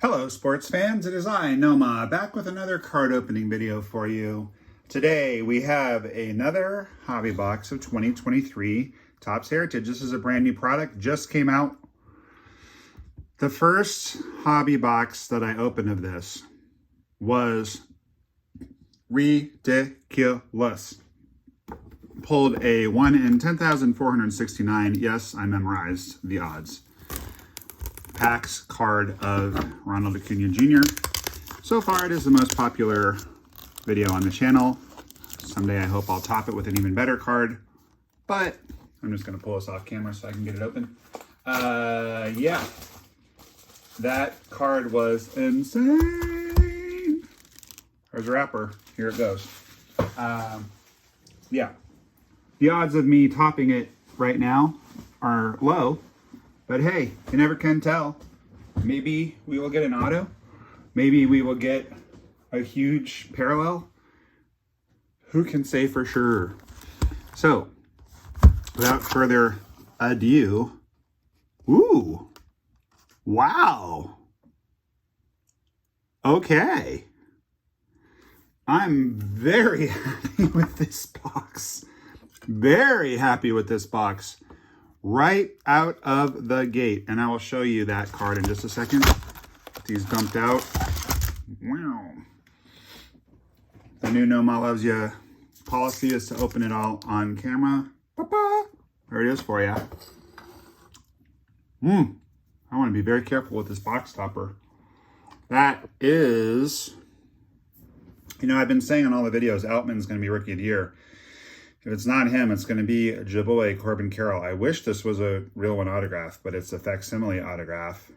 Hello sports fans, it is I, Noma, back with another card opening video for you. Today we have another hobby box of 2023 Topps Heritage. This is a brand new product, just came out. The first hobby box that I opened of this was ridiculous. Pulled a 1 in 10,469. Yes, I memorized the odds. Packs card of Ronald Acuna Jr. So far, it is the most popular video on the channel. Someday I hope I'll top it with an even better card, but I'm just gonna pull this off camera so I can get it open. Yeah, that card was insane. There's a wrapper, here it goes. Yeah, the odds of me topping it right now are low. But hey, you never can tell. Maybe we will get an auto. Maybe we will get a huge parallel. Who can say for sure? So, without further ado, ooh, wow. Okay. I'm very happy with this box. Very happy with this box. Right out of the gate, and I will show you that card in just a second. These dumped out. Wow. The new Noma Loves Ya policy is to open it all on camera. Ba-ba. There it is for you. I want to be very careful with this box topper. That is, you know, I've been saying on all the videos, Outman's going to be Rookie of the Year. If it's not him, it's going to be Jaboy Corbin Carroll. I wish this was a real one autograph, but it's a facsimile autograph.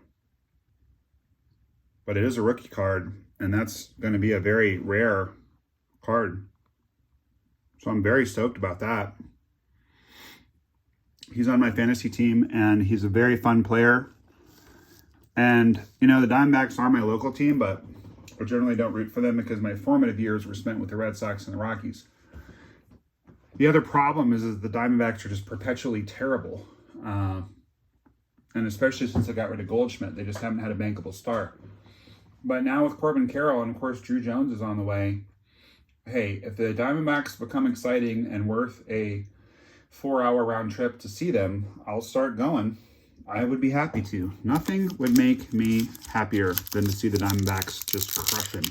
But it is a rookie card, and that's going to be a very rare card. So I'm very stoked about that. He's on my fantasy team, and he's a very fun player. And, you know, the Diamondbacks are my local team, but I generally don't root for them because my formative years were spent with the Red Sox and the Rockies. The other problem is the Diamondbacks are just perpetually terrible. And especially since they got rid of Goldschmidt, they just haven't had a bankable star. But now with Corbin Carroll, and of course Drew Jones is on the way, hey, if the Diamondbacks become exciting and worth a 4-hour round trip to see them, I'll start going. I would be happy to. Nothing would make me happier than to see the Diamondbacks just crush him.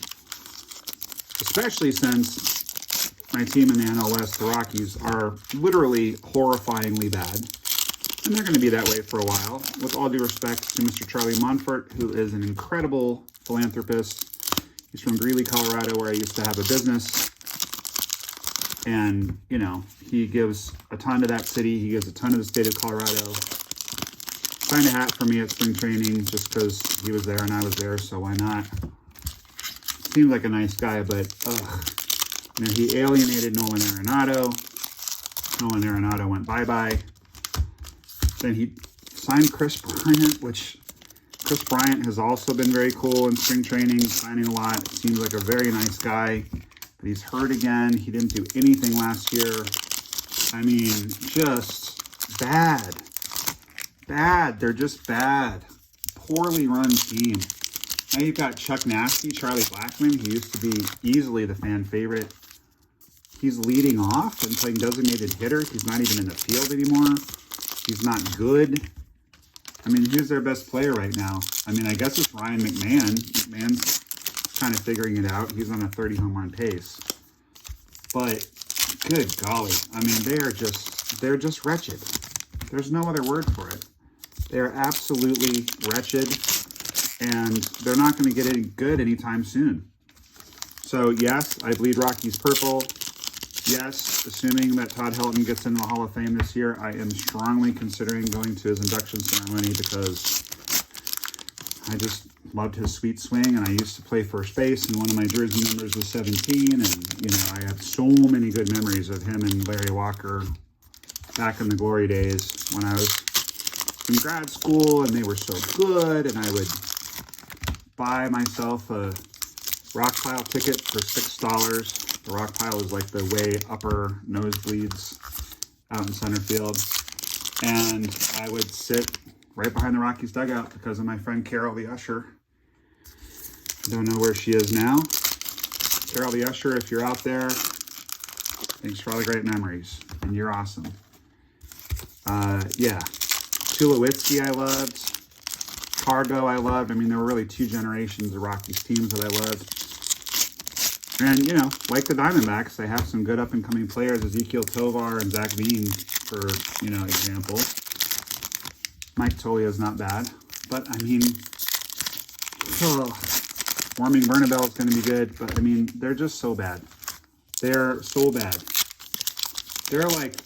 Especially since my team in the NL West, the Rockies, are literally horrifyingly bad. And they're going to be that way for a while. With all due respect to Mr. Charlie Monfort, who is an incredible philanthropist. He's from Greeley, Colorado, where I used to have a business. And, you know, he gives a ton to that city. He gives a ton to the state of Colorado. Signed a hat for me at spring training just because he was there and I was there, so why not? Seems like a nice guy, but ugh. You know, he alienated Nolan Arenado. Nolan Arenado went bye-bye. Then he signed Chris Bryant, which Chris Bryant has also been very cool in spring training, signing a lot. Seems like a very nice guy, but he's hurt again. He didn't do anything last year. I mean, just bad. Bad. They're just bad. Poorly run team. Now you've got Chuck Nasty, Charlie Blackmon. He used to be easily the fan favorite. He's leading off and playing designated hitter. He's not even in the field anymore. He's not good. I mean, who's their best player right now? I mean, I guess it's Ryan McMahon. McMahon's kind of figuring it out. He's on a 30 home run pace. But good golly. I mean, they're just wretched. There's no other word for it. They're absolutely wretched, and they're not going to get any good anytime soon. So yes, I bleed Rockies purple. Yes, assuming that Todd Helton gets into the Hall of Fame this year, I am strongly considering going to his induction ceremony because I just loved his sweet swing, and I used to play first base, and one of my jersey numbers was 17, and, you know, I have so many good memories of him and Larry Walker back in the glory days when I was in grad school, and they were so good, and I would buy myself a rock pile ticket for $6. The rock pile is like the way upper nosebleeds out in center field. And I would sit right behind the Rockies dugout because of my friend Carol, the usher. Don't know where she is now. Carol the Usher, if you're out there, thanks for all the great memories. And you're awesome. Yeah. Tulowitzki I loved. Cargo I loved. I mean, there were really 2 generations of Rockies teams that I loved. And, you know, like the Diamondbacks, they have some good up-and-coming players, Ezekiel Tovar and Zach Bean, for, you know, example. Mike Tolio is not bad. But, I mean, Warming Bernabel is going to be good. But, I mean, they're just so bad. They're so bad. They're, like,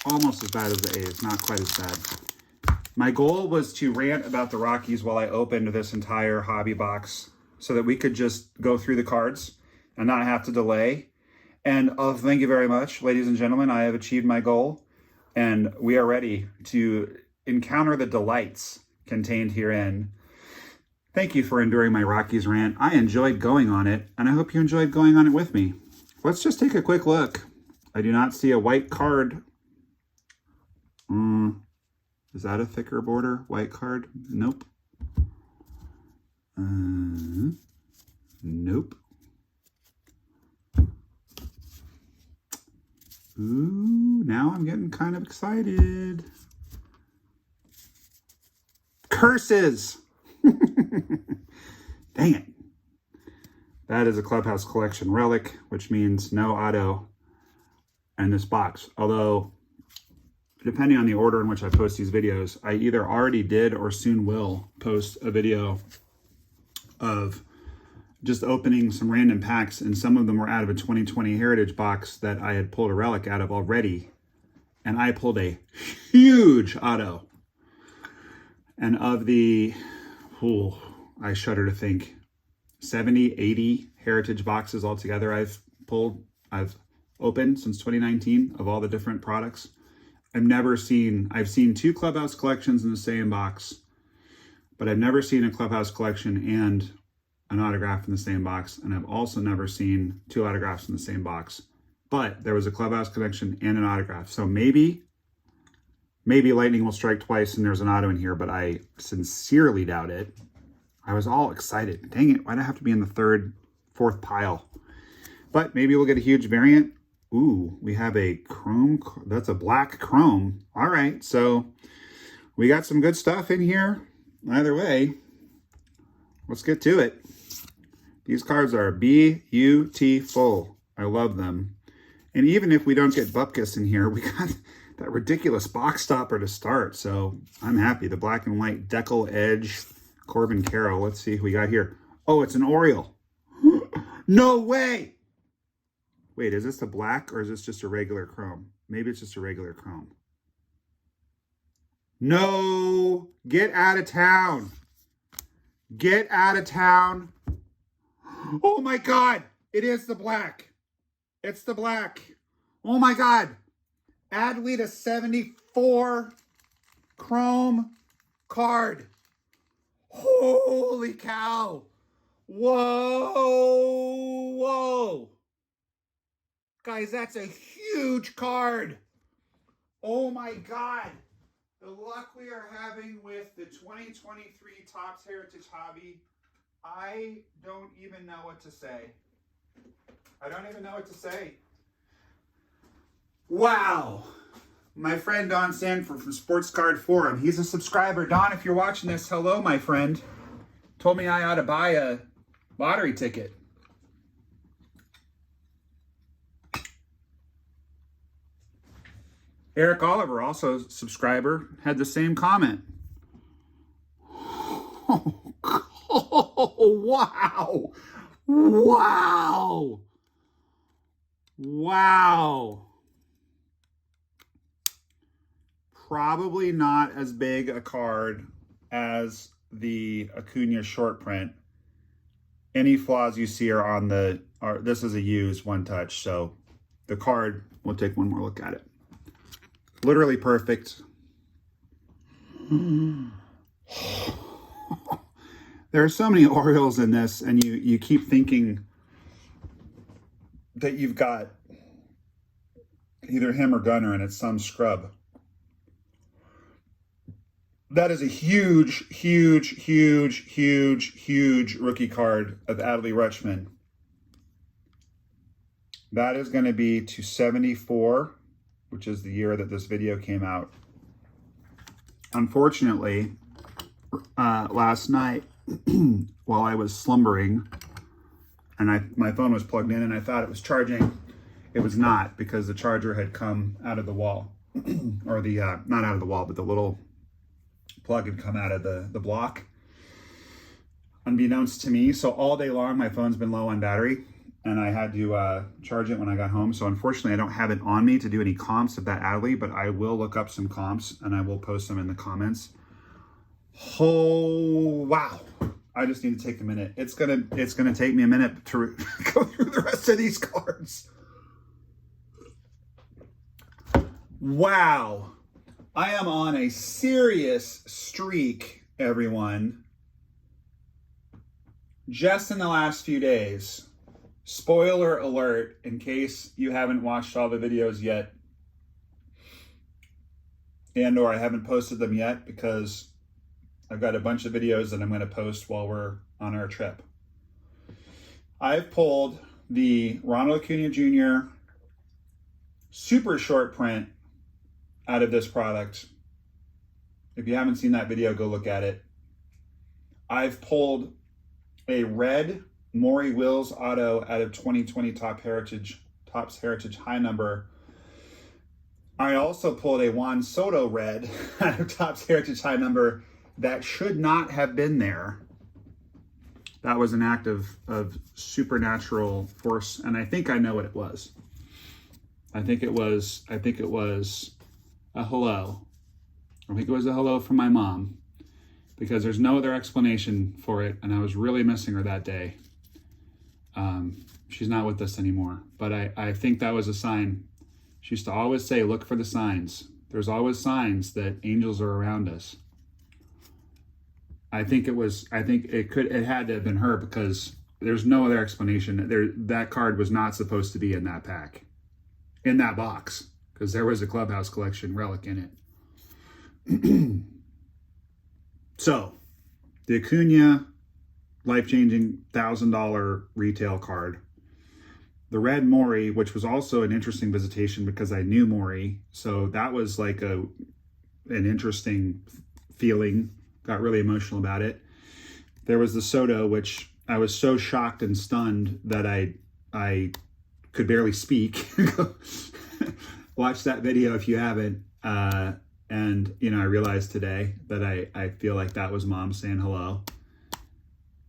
almost as bad as the A's, not quite as bad. My goal was to rant about the Rockies while I opened this entire hobby box so that we could just go through the cards and not have to delay. And thank you very much, ladies and gentlemen. I have achieved my goal, and we are ready to encounter the delights contained herein. Thank you for enduring my Rockies rant. I enjoyed going on it, and I hope you enjoyed going on it with me. Let's just take a quick look. I do not see a white card. Is that a thicker border? White card? Nope. Nope. Ooh, now I'm getting kind of excited. Curses! Dang it. That is a Clubhouse Collection relic, which means no auto in this box. Although, depending on the order in which I post these videos, I either already did or soon will post a video of just opening some random packs, and some of them were out of a 2020 Heritage box that I had pulled a relic out of already. And I pulled a huge auto. And of the, I shudder to think, 70, 80 Heritage boxes altogether I've opened since 2019 of all the different products. I've seen 2 Clubhouse collections in the same box, but I've never seen a Clubhouse collection and an autograph in the same box. And I've also never seen 2 autographs in the same box, but there was a Clubhouse collection and an autograph. So maybe lightning will strike twice and there's an auto in here, but I sincerely doubt it. I was all excited. Dang it, why'd I have to be in the 3rd, 4th pile? But maybe we'll get a huge variant. Ooh, we have a chrome. That's a black chrome. All right, so we got some good stuff in here. Either way, let's get to it. These cards are beautiful. I love them. And even if we don't get Bupkis in here, we got that ridiculous box stopper to start. So I'm happy. The black and white decal edge Corbin Carroll. Let's see who we got here. Oh, it's an Oriole. No way. Wait, is this a black or is this just a regular chrome? Maybe it's just a regular chrome. No, get out of town. Get out of town. Oh my God, it is the black. It's the black. Oh my God. Adley to 74 chrome card. Holy cow. Whoa. Guys, that's a huge card. Oh my God. The luck we are having with the 2023 Topps Heritage Hobby, I don't even know what to say. I don't even know what to say. Wow. My friend Don Sanford from Sports Card Forum. He's a subscriber. Don, if you're watching this, hello, my friend. Told me I ought to buy a lottery ticket. Eric Oliver, also a subscriber, had the same comment. Oh, wow. Wow. Wow. Probably not as big a card as the Acuna short print. Any flaws you see are on the, this is a used one touch, so the card, we'll take one more look at it. Literally perfect. There are so many Orioles in this, and you keep thinking that you've got either him or Gunnar, and it's some scrub. That is a huge, huge, huge, huge, huge rookie card of Adley Rutschman. That is going to be to 74, which is the year that this video came out. Unfortunately, last night while I was slumbering and my phone was plugged in and I thought it was charging, it was not, because the charger had come out of the wall. Or the, not out of the wall, but the little plug had come out of the block, unbeknownst to me. So all day long, my phone's been low on battery, and I had to charge it when I got home. So unfortunately, I don't have it on me to do any comps of that Adley, but I will look up some comps and I will post them in the comments. Oh, wow. I just need to take a minute. It's gonna take me a minute to go through the rest of these cards. Wow. I am on a serious streak, everyone. Just in the last few days. Spoiler alert, in case you haven't watched all the videos yet, and or I haven't posted them yet, because I've got a bunch of videos that I'm going to post while we're on our trip. I've pulled the Ronald Acuna Jr. super short print out of this product. If you haven't seen that video, go look at it. I've pulled a red Maury Wills auto out of 2020 Topps Heritage high number. I also pulled a Juan Soto red out of Topps Heritage high number that should not have been there. That was an act of supernatural force, and I think I know what it was. I think it was a hello. I think it was a hello from my mom, because there's no other explanation for it, and I was really missing her that day. She's not with us anymore, but I think that was a sign. She used to always say, look for the signs. There's always signs that angels are around us. I think it had to have been her, because there's no other explanation. That card was not supposed to be in that pack, in that box, because there was a Clubhouse Collection relic in it. So, the Acuna life-changing $1,000 retail card. The red Maury, which was also an interesting visitation because I knew Maury, so that was like an interesting feeling. Got really emotional about it. There was the Soto, which I was so shocked and stunned that I could barely speak. Watch that video if you haven't. And, you know, I realized today that I feel like that was Mom saying hello.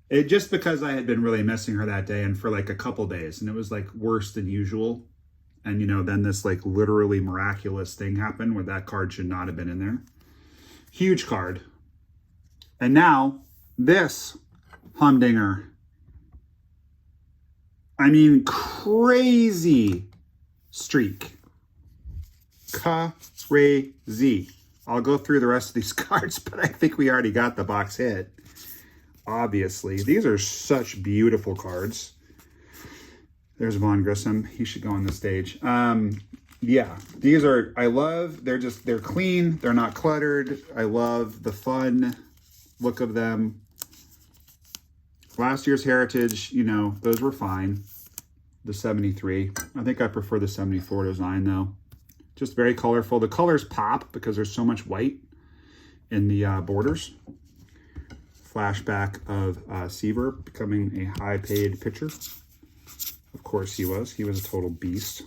It just because I had been really missing her that day and for like a couple days, and it was like worse than usual. And, you know, then this like literally miraculous thing happened where that card should not have been in there. Huge card. And now this humdinger. I mean, crazy streak. Crazy. I'll go through the rest of these cards, but I think we already got the box hit. Obviously, these are such beautiful cards. There's Vaughn Grissom. He should go on the stage. Yeah, these are, they're clean. They're not cluttered. I love the fun look of them. Last year's Heritage, you know, those were fine. The 73. I think I prefer the 74 design though. Just very colorful. The colors pop because there's so much white in the borders. Flashback of Seaver becoming a high-paid pitcher. Of course he was. He was a total beast.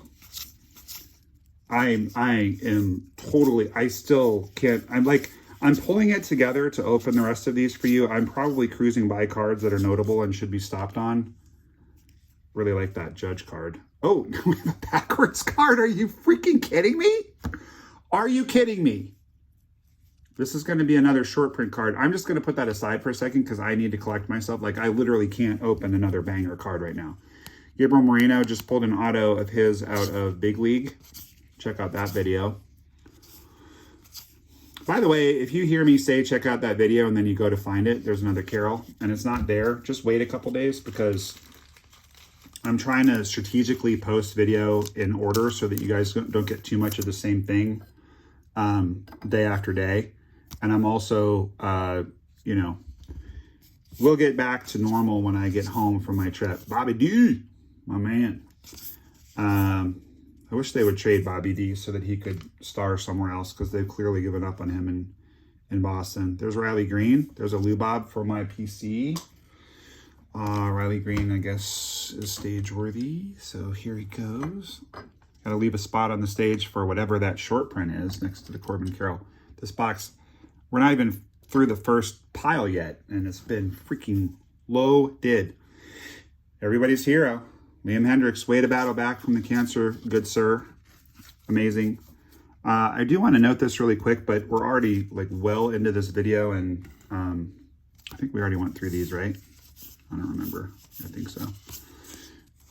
I am totally, I still can't, I'm pulling it together to open the rest of these for you. I'm probably cruising by cards that are notable and should be stopped on. Really like that Judge card. Oh, we have a backwards card. Are you freaking kidding me? Are you kidding me? This is going to be another short print card. I'm just going to put that aside for a second because I need to collect myself. Like, I literally can't open another banger card right now. Gabriel Moreno just pulled an auto of his out of Big League. Check out that video. By the way, if you hear me say check out that video and then you go to find it, there's another Carol and it's not there, just wait a couple days because I'm trying to strategically post video in order so that you guys don't get too much of the same thing day after day. And I'm also, you know, we'll get back to normal when I get home from my trip. Bobby D, my man. I wish they would trade Bobby D so that he could star somewhere else, because they've clearly given up on him in Boston. There's Riley Green. There's a Lubob for my PC. Riley Green, I guess, is stage worthy. So here he goes. Got to leave a spot on the stage for whatever that short print is next to the Corbin Carroll. This box, we're not even through the first pile yet, and it's been freaking loaded. Everybody's hero. Liam Hendriks, way to battle back from the cancer, good sir. Amazing. I do want to note this really quick, but we're already like well into this video, and I think we already went through these, right? I don't remember. I think so.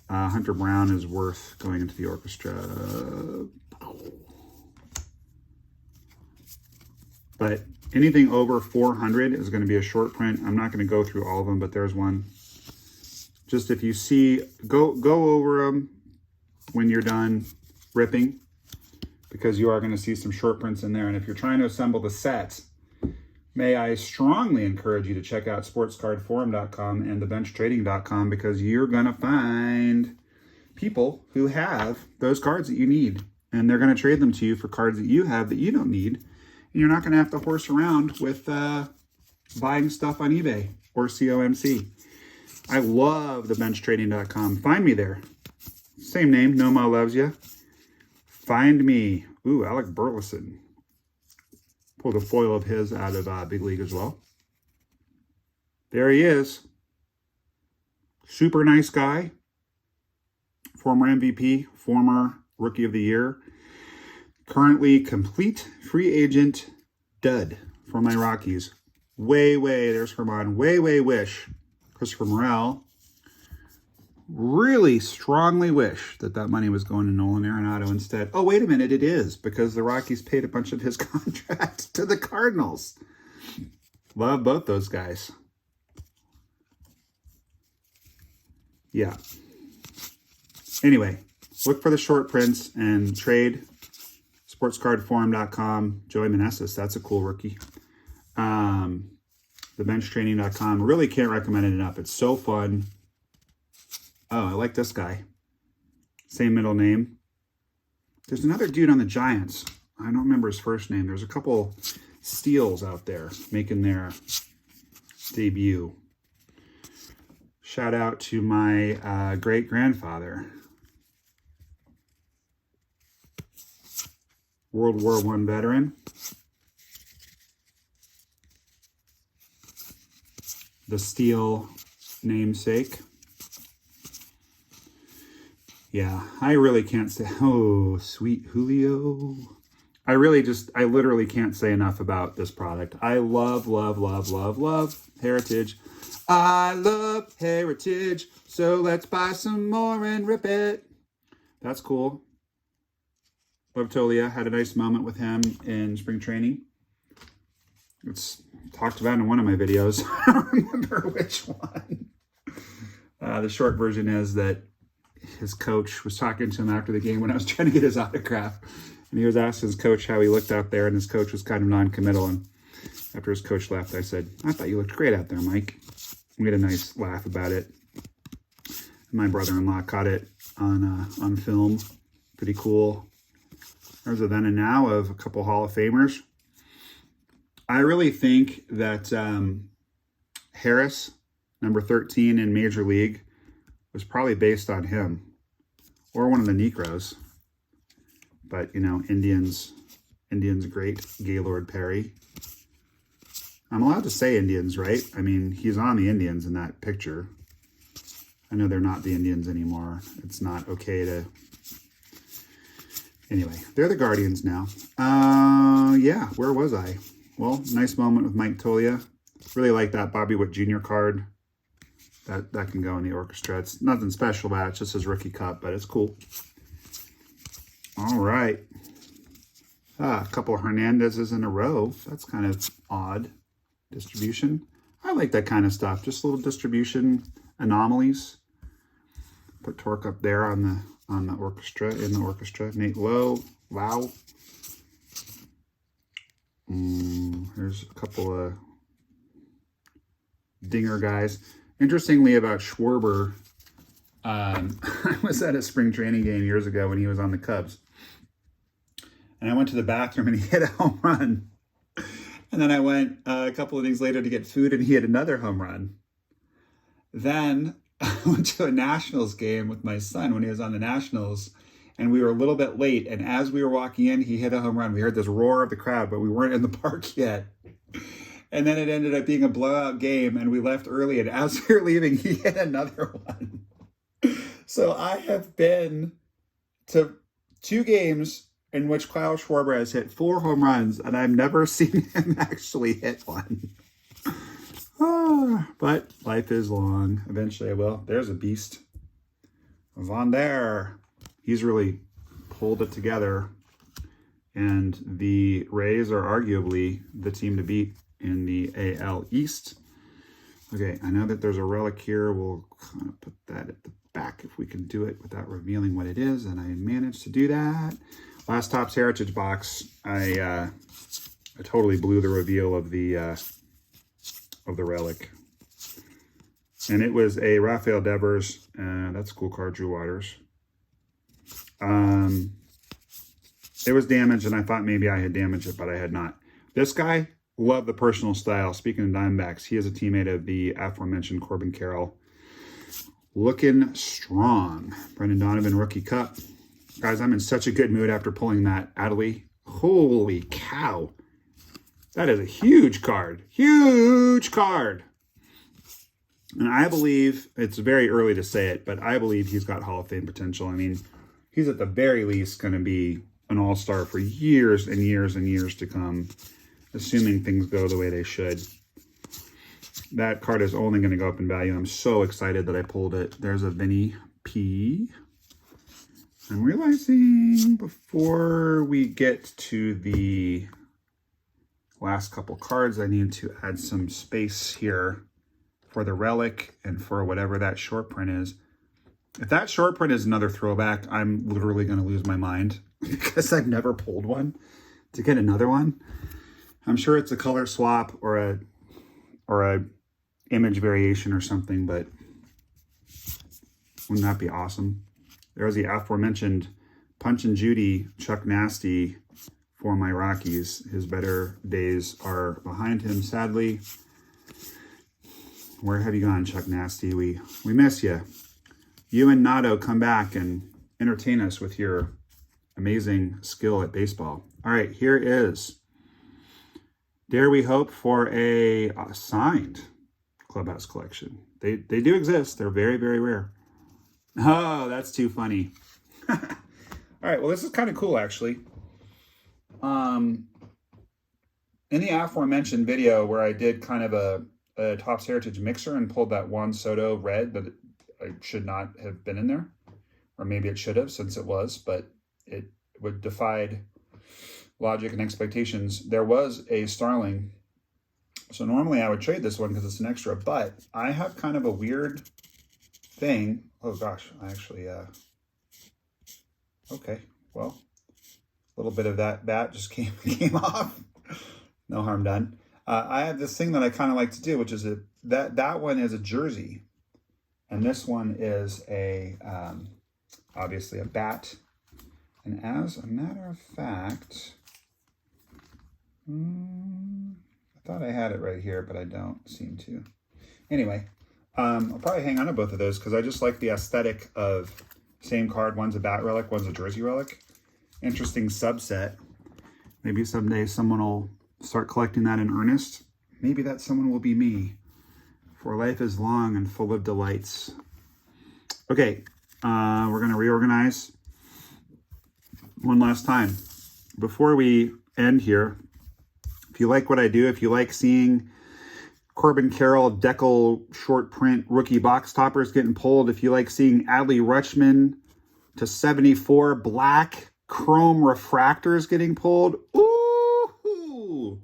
Hunter Brown is worth going into the orchestra. But anything over 400 is going to be a short print. I'm not going to go through all of them, but there's one. Just if you see, go over them when you're done ripping, because you are going to see some short prints in there. And if you're trying to assemble the set, may I strongly encourage you to check out sportscardforum.com and thebenchtrading.com, because you're going to find people who have those cards that you need, and they're going to trade them to you for cards that you have that you don't need. And you're not going to have to horse around with buying stuff on eBay or COMC. I love thebenchtrading.com. Find me there. Same name, Noma loves you. Find me. Ooh, Alec Burleson. Pulled a foil of his out of Big League as well. There he is. Super nice guy. Former MVP, former Rookie of the Year. Currently complete free agent dud for my Rockies. There's Herman. Wish. Christopher Morel. Really strongly wish that money was going to Nolan Arenado instead. Oh, wait a minute, it is, because the Rockies paid a bunch of his contract to the Cardinals. Love both those guys. Yeah. Anyway, look for the short prints and trade. Sportscardforum.com. Joey Meneses, that's a cool rookie. Thebenchtrading.com. Really can't recommend it enough. It's so fun. Oh, I like this guy. Same middle name. There's another dude on the Giants. I don't remember his first name. There's a couple steals out there making their debut. Shout out to my great-grandfather. World War I veteran. The steel namesake. Yeah, I really can't say, oh, sweet Julio. I literally can't say enough about this product. I love Heritage. I love Heritage, so let's buy some more and rip it. That's cool. Love Tolia. Had a nice moment with him in spring training. It's talked about in one of my videos. I don't remember which one. The short version is that his coach was talking to him after the game when I was trying to get his autograph. And he was asking his coach how he looked out there, and his coach was kind of non-committal. And after his coach left, I said, I thought you looked great out there, Mike. We had a nice laugh about it. My brother-in-law caught it on film. Pretty cool. There's a then and now of a couple Hall of Famers. I really think that Harris, number 13 in Major League, was probably based on him. Or one of the Necros. But, you know, Indians great, Gaylord Perry. I'm allowed to say Indians, right? I mean, he's on the Indians in that picture. I know they're not the Indians anymore. It's not okay to... Anyway, they're the Guardians now. Yeah, where was I? Well, nice moment with Mike Tolia. Really like that Bobby Witt Jr. card. That can go in the orchestra. It's nothing special about it. It's just his rookie cup, but it's cool. All right. A couple of Hernandezes in a row. That's kind of odd. Distribution. I like that kind of stuff. Just little distribution anomalies. Put Torque up there on the orchestra, in the orchestra. Nate Lowe. Wow. There's a couple of dinger guys. Interestingly about Schwarber, I was at a spring training game years ago when he was on the Cubs. And I went to the bathroom and he hit a home run. And then I went a couple of days later to get food and he hit another home run. Then I went to a Nationals game with my son when he was on the Nationals. And we were a little bit late. And as we were walking in, he hit a home run. We heard this roar of the crowd, but we weren't in the park yet. And then it ended up being a blowout game and we left early. And as we were leaving, he hit another one. So I have been to 2 games in which Kyle Schwarber has hit 4 home runs, and I've never seen him actually hit one. But life is long. Eventually I will. There's a beast. Von Der. He's really pulled it together. And the Rays are arguably the team to beat in the AL East. Okay, I know that there's a relic here. We'll kind of put that at the back if we can do it without revealing what it is, and I managed to do that. Last Topps Heritage box, I totally blew the reveal of the relic, and it was a Rafael Devers. That's a cool card, Drew Waters. It was damaged, and I thought maybe I had damaged it, but I had not. This guy, love the personal style. Speaking of Diamondbacks, he is a teammate of the aforementioned Corbin Carroll. Looking strong. Brendan Donovan, Rookie Cup. Guys, I'm in such a good mood after pulling that Adley. Holy cow. That is a huge card. Huge card. And I believe, it's very early to say it, but I believe he's got Hall of Fame potential. I mean, he's at the very least going to be an all-star for years and years and years to come, assuming things go the way they should. That card is only going to go up in value. I'm so excited that I pulled it. There's a Vinny P. I'm realizing before we get to the last couple cards, I need to add some space here for the relic and for whatever that short print is. If that short print is another throwback, I'm literally going to lose my mind because I've never pulled one to get another one. I'm sure it's a color swap or a image variation or something, but wouldn't that be awesome? There's the aforementioned Punch and Judy Chuck Nasty for my Rockies. His better days are behind him, sadly. Where have you gone, Chuck Nasty? We miss you. You and Nato come back and entertain us with your amazing skill at baseball. All right, here is Dare We Hope for a signed Clubhouse collection. They do exist. They're very, very rare. Oh, that's too funny. All right, well, this is kind of cool, actually. In the aforementioned video where I did kind of a Topps Heritage mixer and pulled that Juan Soto red, but it should not have been in there. Or maybe it should have, since it was, but it would defied logic and expectations. There was a Starling. So normally I would trade this one because it's an extra, but I have kind of a weird thing. Oh gosh, I actually, okay, well, a little bit of that bat just came off. No harm done. I have this thing that I kind of like to do, which is that one is a jersey. And this one is a, obviously a bat. And as a matter of fact, I thought I had it right here, but I don't seem to. Anyway, I'll probably hang on to both of those because I just like the aesthetic of same card. One's a bat relic, one's a jersey relic. Interesting subset. Maybe someday someone will start collecting that in earnest. Maybe that someone will be me. For life is long and full of delights. Okay, we're going to reorganize one last time. Before we end here, if you like what I do, if you like seeing Corbin Carroll decal short print rookie box toppers getting pulled, if you like seeing Adley Rutschman to 74 Black Chrome refractors getting pulled, ooh!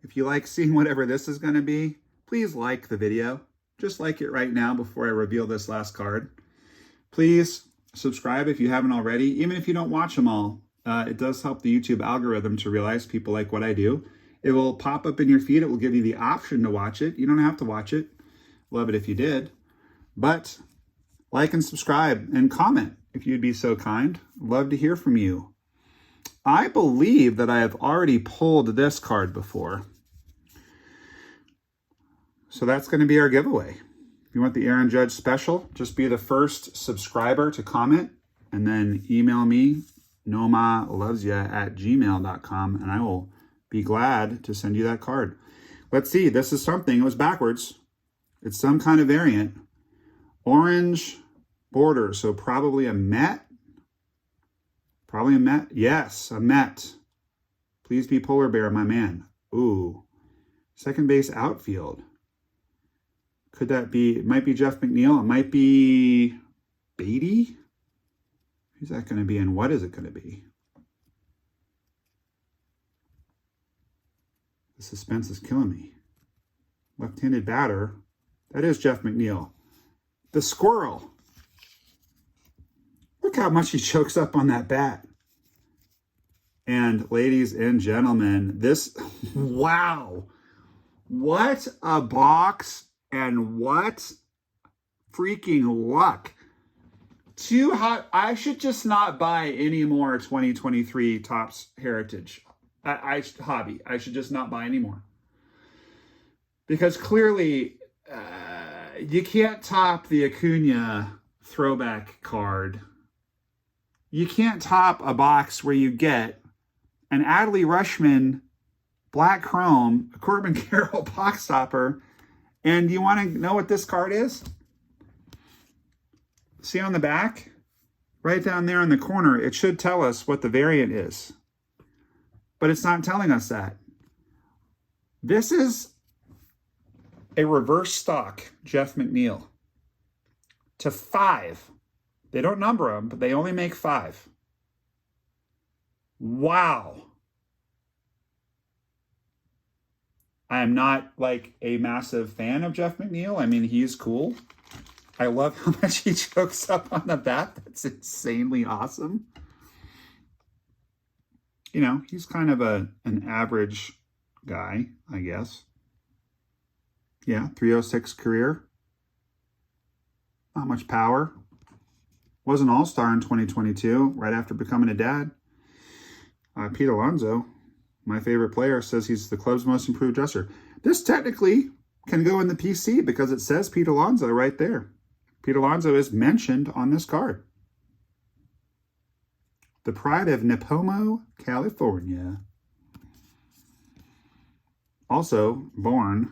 If you like seeing whatever this is going to be, please like the video. Just like it right now before I reveal this last card. Please subscribe if you haven't already, even if you don't watch them all. It does help the YouTube algorithm to realize people like what I do. It will pop up in your feed. It will give you the option to watch it. You don't have to watch it. Love it if you did. But like and subscribe and comment if you'd be so kind. Love to hear from you. I believe that I have already pulled this card before. So that's going to be our giveaway. If you want the Aaron Judge special, just be the first subscriber to comment and then email me, nomalovesya@gmail.com, and I will be glad to send you that card. Let's see. This is something. It was backwards. It's some kind of variant. Orange border, so probably a Met. Probably a Met. Yes, a Met. Please be polar bear, my man. Ooh. Second base outfield. Could that be? It might be Jeff McNeil. It might be Beatty. Who's that going to be, and what is it going to be? The suspense is killing me. Left-handed batter. That is Jeff McNeil. The squirrel. Look how much he chokes up on that bat. And ladies and gentlemen, this, wow. What a box and what freaking luck. Too hot. I should just not buy any more 2023 Topps Heritage hobby. I should just not buy anymore. Because clearly, you can't top the Acuna throwback card. You can't top a box where you get an Adley Rutschman Black Chrome, a Corbin Carroll box topper. And you want to know what this card is? See on the back? Right down there in the corner, it should tell us what the variant is. But it's not telling us that. This is a reverse stock Jeff McNeil to 5. They don't number them, but they only make 5. Wow. I am not like a massive fan of Jeff McNeil. I mean, he's cool. I love how much he chokes up on the bat. That's insanely awesome. You know, he's kind of an average guy, I guess. Yeah, 306 career. Not much power. Was an all-star in 2022, right after becoming a dad. Pete Alonso, my favorite player, says he's the club's most improved dresser. This technically can go in the PC because it says Pete Alonso right there. Pete Alonso is mentioned on this card. The pride of Nipomo, California. Also born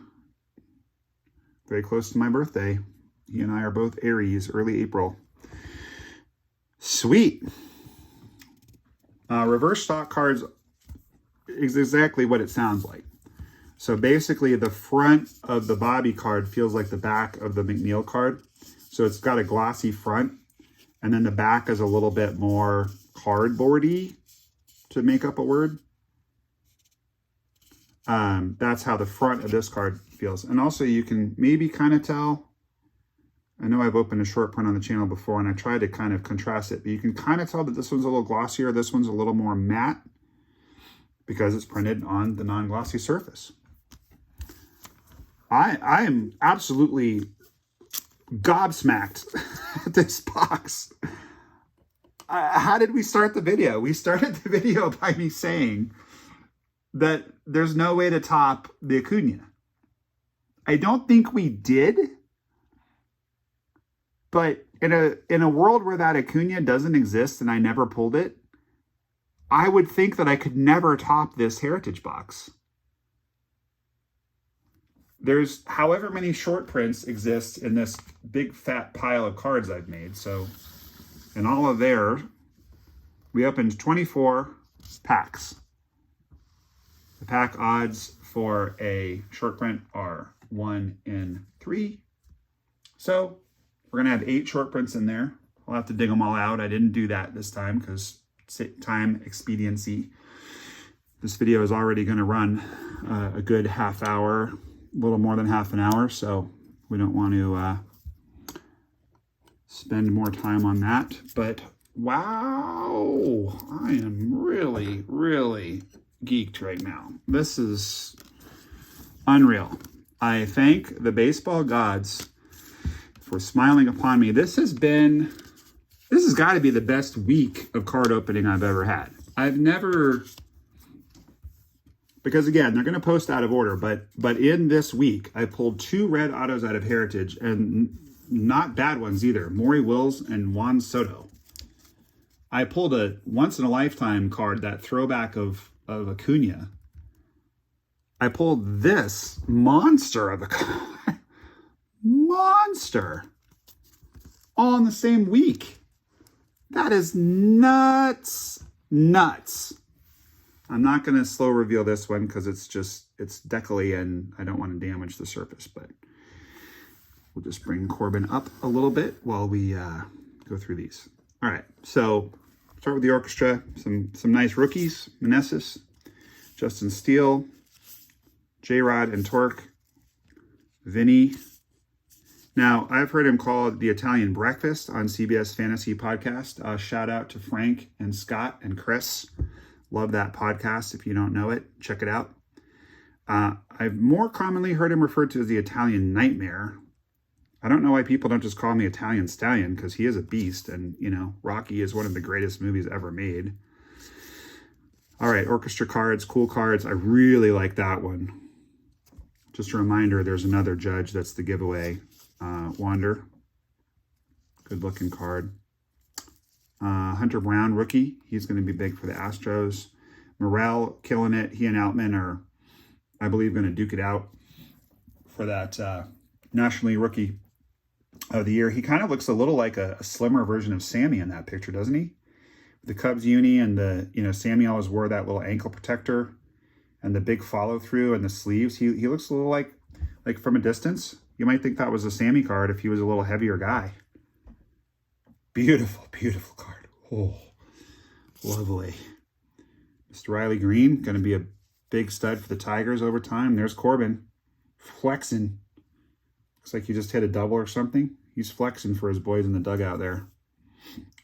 very close to my birthday. He and I are both Aries, early April. Sweet. Reverse stock cards is exactly what it sounds like. So basically the front of the Bobby card feels like the back of the McNeil card. So it's got a glossy front, and then the back is a little bit more cardboardy, to make up a word. That's how the front of this card feels. And also you can maybe kind of tell, I know I've opened a short print on the channel before and I tried to kind of contrast it, but you can kind of tell that this one's a little glossier, this one's a little more matte because it's printed on the non-glossy surface. I am absolutely gobsmacked at this box. How did we start the video? We started the video by me saying that there's no way to top the Acuna. I don't think we did, but in a world where that Acuna doesn't exist and I never pulled it, I would think that I could never top this Heritage box. There's however many short prints exist in this big fat pile of cards I've made. So in all of there, we opened 24 packs. The pack odds for a short print are 1 in 3. So we're going to have 8 short prints in there. I'll have to dig them all out. I didn't do that this time because time expediency. This video is already going to run a good half hour, a little more than half an hour, so we don't want to spend more time on that. But wow, I am really, really geeked right now. This is unreal. I thank the baseball gods for smiling upon me. This has got to be the best week of card opening I've ever had. I've never, because again, they're going to post out of order, but in this week, I pulled 2 red autos out of Heritage, and not bad ones either. Maury Wills and Juan Soto. I pulled a once-in-a-lifetime card, that throwback of Acuna. I pulled this monster of a card. Monster. All in the same week. That is nuts. Nuts. I'm not going to slow reveal this one because it's deckly and I don't want to damage the surface, but we'll just bring Corbin up a little bit while we go through these. All right, so start with the orchestra. Some nice rookies. Meneses, Justin Steele, J-Rod and Torque, Vinny. Now, I've heard him called the Italian Breakfast on CBS Fantasy Podcast. Shout out to Frank and Scott and Chris. Love that podcast. If you don't know it, check it out. I've more commonly heard him referred to as the Italian Nightmare. I don't know why people don't just call me Italian Stallion, because he is a beast, and, you know, Rocky is one of the greatest movies ever made. All right, orchestra cards, cool cards. I really like that one. Just a reminder, there's another judge that's the giveaway. Wander. Good looking card. Hunter Brown, rookie. He's going to be big for the Astros. Morel, killing it. He and Outman are, I believe, going to duke it out for that National League Rookie of the Year. He kind of looks a little like a slimmer version of Sammy in that picture, doesn't he? The Cubs uni and the, you know, Sammy always wore that little ankle protector and the big follow through and the sleeves. He looks a little like from a distance, you might think that was a Sammy card if he was a little heavier guy. Beautiful, beautiful card. Oh, lovely. Mr. Riley Green, going to be a big stud for the Tigers over time. There's Corbin flexing. Looks like he just hit a double or something. He's flexing for his boys in the dugout there.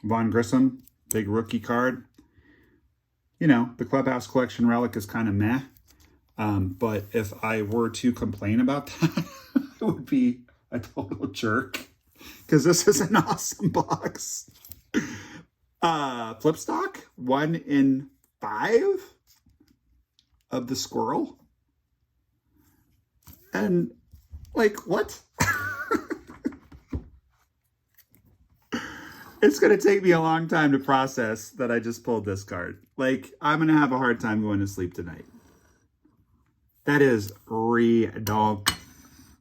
Vaughn Grissom, big rookie card. You know, the Clubhouse Collection relic is kind of meh. But if I were to complain about that, I would be a total jerk. Because this is an awesome box. Flip stock, 1 in 5 of the squirrel. And, like, what? It's going to take me a long time to process that I just pulled this card. Like, I'm going to have a hard time going to sleep tonight. That is redonk.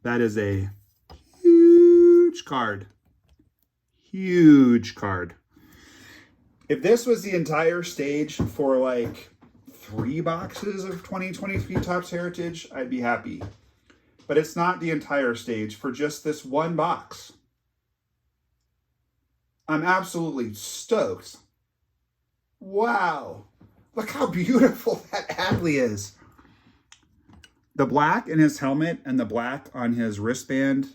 That is a huge card. Huge card. If this was the entire stage for like 3 boxes of 2023 Topps Heritage, I'd be happy. But it's not the entire stage for just this one box. I'm absolutely stoked. Wow. Look how beautiful that Adley is. The black in his helmet and the black on his wristband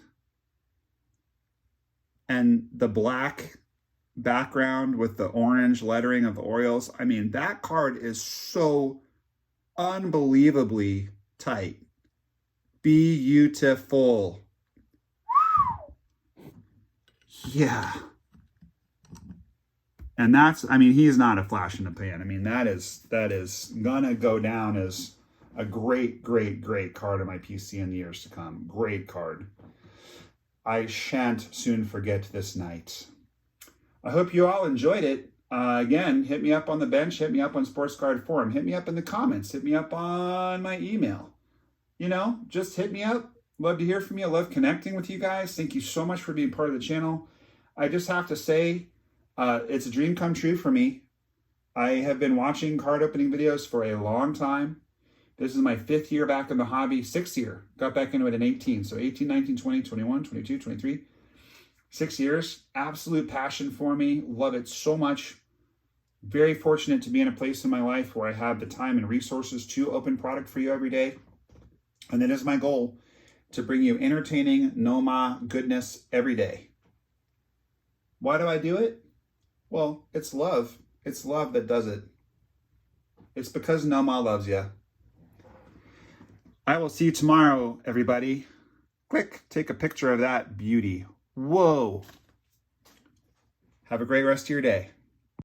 and the black background with the orange lettering of the Orioles. I mean, that card is so unbelievably tight. Beautiful. Yeah. And that's, I mean, he's not a flash in the pan. I mean, that is gonna go down as a great, great, great card on my PC in the years to come. Great card. I shan't soon forget this night. I hope you all enjoyed it. Again, hit me up on the bench, hit me up on Sports Card Forum, hit me up in the comments, hit me up on my email. You know, just hit me up. Love to hear from you. I love connecting with you guys. Thank you so much for being part of the channel. I just have to say, it's a dream come true for me. I have been watching card opening videos for a long time. This is my 5th year back in the hobby, 6th year. Got back into it in 18. So 18, 19, 20, 21, 22, 23. 6 years. Absolute passion for me. Love it so much. Very fortunate to be in a place in my life where I have the time and resources to open product for you every day. And that is my goal, to bring you entertaining Noma goodness every day. Why do I do it? Well, it's love. It's love that does it. It's because Noma loves you. I will see you tomorrow, everybody. Quick, take a picture of that beauty. Whoa. Have a great rest of your day.